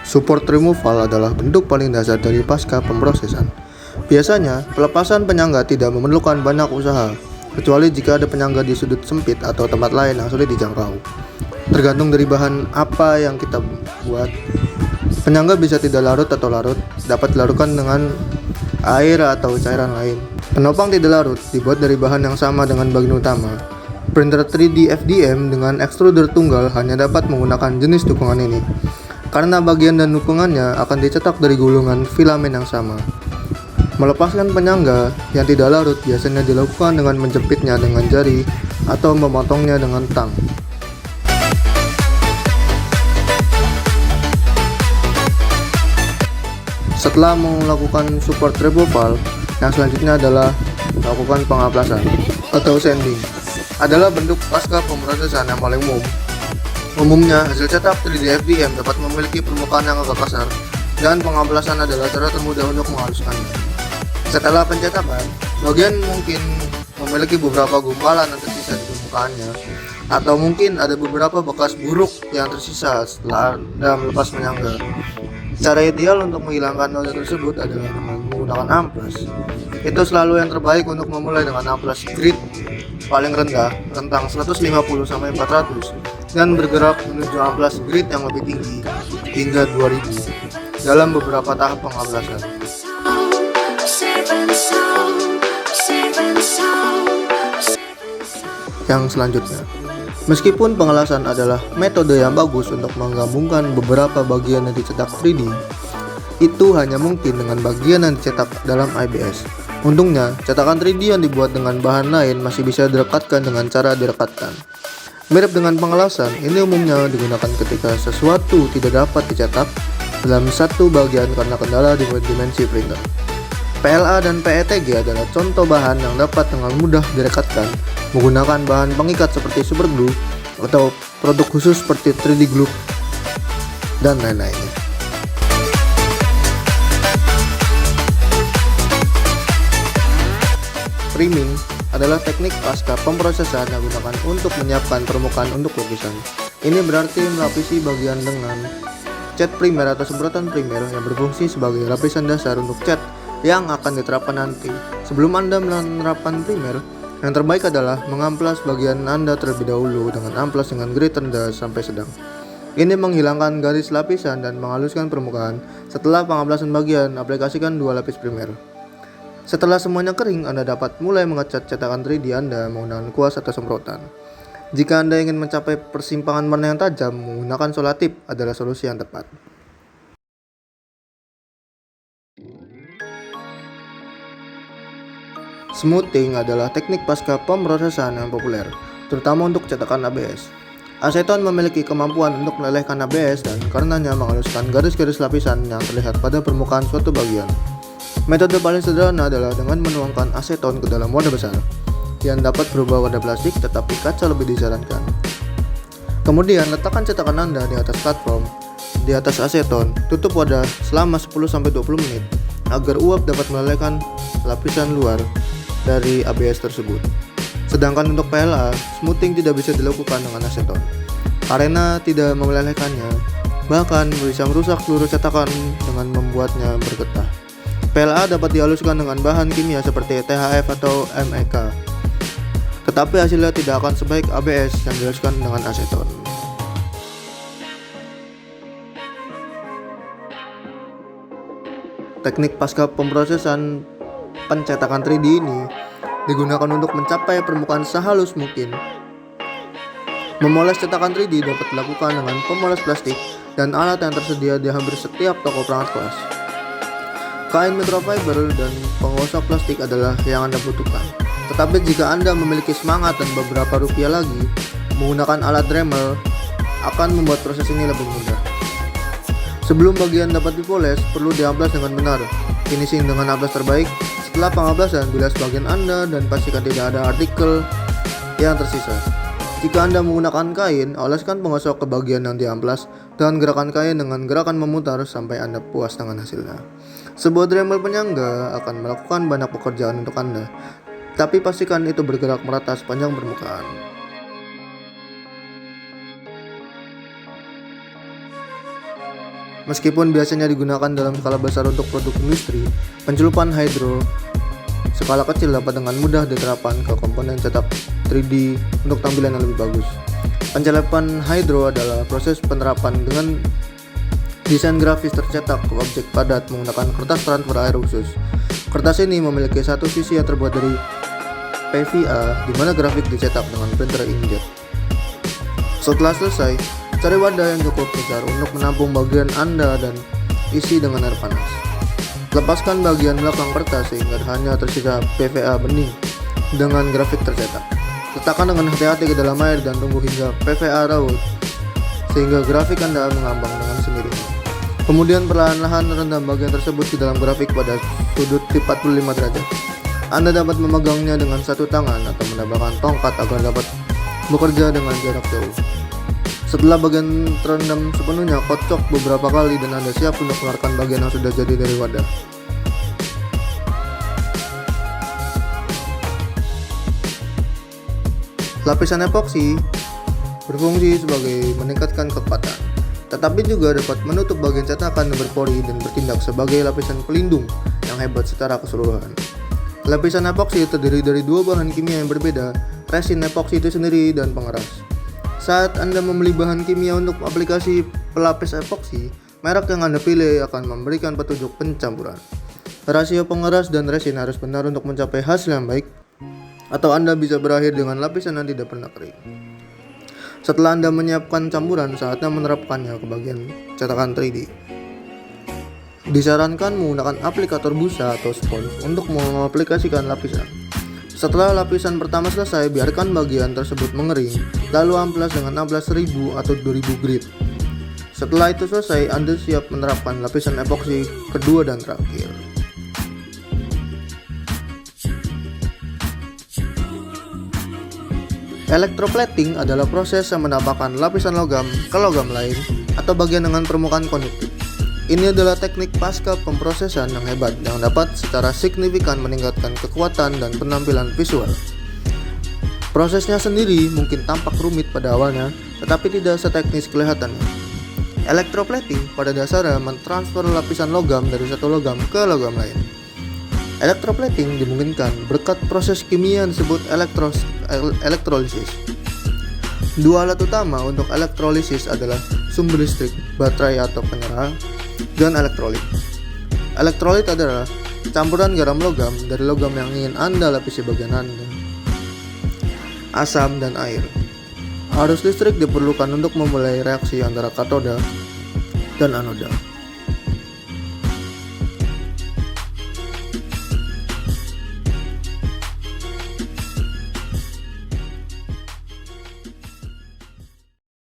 Support removal adalah bentuk paling dasar dari pasca pemrosesan. Biasanya, pelepasan penyangga tidak memerlukan banyak usaha, kecuali jika ada penyangga di sudut sempit atau tempat lain yang sulit dijangkau. Tergantung dari bahan apa yang kita buat, penyangga bisa tidak larut atau larut, dapat dilarutkan dengan air atau cairan lain. Penopang tidak larut dibuat dari bahan yang sama dengan bagian utama. Printer 3D FDM dengan extruder tunggal hanya dapat menggunakan jenis dukungan ini, karena bagian dan dukungannya akan dicetak dari gulungan filamen yang sama. Melepaskan penyangga yang tidak larut biasanya dilakukan dengan menjepitnya dengan jari atau memotongnya dengan tang. Setelah melakukan support removal, yang selanjutnya adalah melakukan pengaplasan atau sanding. Adalah bentuk pasca pemrosesan yang paling umum. Umumnya, hasil cetak 3D FDM dapat memiliki permukaan yang agak kasar, dan pengaplasan adalah cara termudah untuk menghaluskannya. Setelah pencetakan, bagian mungkin memiliki beberapa gumpalan yang tersisa di permukaannya, atau mungkin ada beberapa bekas buruk yang tersisa setelah Anda melepas penyangga. Cara ideal untuk menghilangkan noda tersebut adalah dengan menggunakan amplas. Itu selalu yang terbaik untuk memulai dengan amplas grit paling rendah, rentang 150-400, dan bergerak menuju amplas grit yang lebih tinggi hingga 2000 dalam beberapa tahap pengamplasan. Yang selanjutnya, meskipun pengelasan adalah metode yang bagus untuk menggabungkan beberapa bagian yang dicetak 3D, itu hanya mungkin dengan bagian yang dicetak dalam ABS. Untungnya, cetakan 3D yang dibuat dengan bahan lain masih bisa direkatkan dengan cara direkatkan. Mirip dengan pengelasan, ini umumnya digunakan ketika sesuatu tidak dapat dicetak dalam satu bagian karena kendala di dimensi printer. PLA dan PETG adalah contoh bahan yang dapat dengan mudah direkatkan menggunakan bahan pengikat seperti super glue atau produk khusus seperti 3D glue dan lain-lainnya. Priming adalah teknik pasca pemrosesan yang digunakan untuk menyiapkan permukaan untuk lukisan. Ini berarti melapisi bagian dengan cat primer atau semprotan primer yang berfungsi sebagai lapisan dasar untuk cat yang akan diterapkan nanti. Sebelum Anda menerapkan primer, yang terbaik adalah mengamplas bagian Anda terlebih dahulu dengan amplas dengan grade rendah sampai sedang. Ini menghilangkan garis lapisan dan menghaluskan permukaan. Setelah pengamplasan bagian, aplikasikan 2 lapis primer. Setelah semuanya kering, Anda dapat mulai mengecat cetakan 3D Anda menggunakan kuas atau semprotan. Jika Anda ingin mencapai persimpangan warna yang tajam, menggunakan solatip adalah solusi yang tepat. Smoothing adalah teknik pasca pemrosesan yang populer, terutama untuk cetakan ABS. Aseton memiliki kemampuan untuk melelehkan ABS dan karenanya menghaluskan garis-garis lapisan yang terlihat pada permukaan suatu bagian. Metode paling sederhana adalah dengan menuangkan aseton ke dalam wadah besar yang dapat berubah wadah plastik, tetapi kaca lebih disarankan. Kemudian letakkan cetakan Anda di atas platform di atas aseton, tutup wadah selama 10-20 menit agar uap dapat melelehkan lapisan luar dari ABS tersebut. Sedangkan untuk PLA, smoothing tidak bisa dilakukan dengan aseton karena tidak melelehkannya, bahkan bisa merusak seluruh cetakan dengan membuatnya bergetah. PLA dapat dihaluskan dengan bahan kimia seperti THF atau MEK, tetapi hasilnya tidak akan sebaik ABS yang dihaluskan dengan aseton. Teknik pasca pemrosesan pencetakan 3D ini digunakan untuk mencapai permukaan sehalus mungkin. Memoles cetakan 3D dapat dilakukan dengan pemoles plastik dan alat yang tersedia di hampir setiap toko perangkat kelas. Kain microfiber dan penggosok plastik adalah yang Anda butuhkan. Tetapi jika Anda memiliki semangat dan beberapa rupiah lagi, menggunakan alat Dremel akan membuat proses ini lebih mudah. Sebelum bagian dapat dipoles, perlu diamplas dengan benar. Finishing dengan amplas terbaik. Setelah pengamplasan, bilas bagian Anda dan pastikan tidak ada artikel yang tersisa. Jika Anda menggunakan kain, oleskan penggosok ke bagian yang diamplas dan gerakan kain dengan gerakan memutar sampai Anda puas dengan hasilnya. Sebuah Dremel penyangga akan melakukan banyak pekerjaan untuk Anda, tapi pastikan itu bergerak merata sepanjang permukaan. Meskipun biasanya digunakan dalam skala besar untuk produk industri, pencelupan hydro skala kecil dapat dengan mudah diterapkan ke komponen cetak 3D untuk tampilan yang lebih bagus. Pencelupan hydro adalah proses penerapan dengan desain grafis tercetak ke objek padat menggunakan kertas transfer air khusus. Kertas ini memiliki satu sisi yang terbuat dari PVA, di mana grafik dicetak dengan printer inkjet. Setelah selesai, cari wadah yang cukup besar untuk menampung bagian Anda dan isi dengan air panas. Lepaskan bagian belakang kertas sehingga hanya tersisa PVA bening dengan grafik tercetak. Letakkan dengan hati-hati ke dalam air dan tunggu hingga PVA raut sehingga grafik Anda mengambang dengan sendirinya. Kemudian perlahan-lahan rendam bagian tersebut di dalam grafik pada sudut 45 derajat. Anda dapat memegangnya dengan satu tangan atau menambahkan tongkat agar dapat bekerja dengan jarak jauh. Setelah bagian terendam sepenuhnya, kocok beberapa kali dan Anda siap untuk mengeluarkan bagian yang sudah jadi dari wadah. Lapisan epoksi berfungsi sebagai meningkatkan kekuatan, tetapi juga dapat menutup bagian cetakan yang berpori dan bertindak sebagai lapisan pelindung yang hebat secara keseluruhan. Lapisan epoksi terdiri dari dua bahan kimia yang berbeda, resin epoksi itu sendiri dan pengeras. Saat Anda membeli bahan kimia untuk aplikasi pelapis epoksi, merek yang Anda pilih akan memberikan petunjuk pencampuran. Rasio pengeras dan resin harus benar untuk mencapai hasil yang baik, atau Anda bisa berakhir dengan lapisan yang tidak pernah kering. Setelah Anda menyiapkan campuran, saatnya menerapkannya ke bagian cetakan 3D. Disarankan menggunakan aplikator busa atau spons untuk mengaplikasikan lapisan. Setelah lapisan pertama selesai, biarkan bagian tersebut mengering, lalu amplas dengan amplas 1000 atau 2000 grit. Setelah itu selesai, Anda siap menerapkan lapisan epoksi kedua dan terakhir. Electroplating adalah proses yang menambahkan lapisan logam ke logam lain atau bagian dengan permukaan konduktif. Ini adalah teknik pasca pemrosesan yang hebat yang dapat secara signifikan meningkatkan kekuatan dan penampilan visual. Prosesnya sendiri mungkin tampak rumit pada awalnya, tetapi tidak seteknis kelihatannya. Electroplating pada dasarnya mentransfer lapisan logam dari satu logam ke logam lain. Electroplating dimungkinkan berkat proses kimia yang disebut elektrolisis. Dua alat utama untuk elektrolisis adalah sumber listrik, baterai atau penyerang, dan elektrolit. Elektrolit adalah campuran garam logam dari logam yang ingin Anda lapisi bagian Anda, asam dan air. Arus listrik diperlukan untuk memulai reaksi antara katoda dan anoda.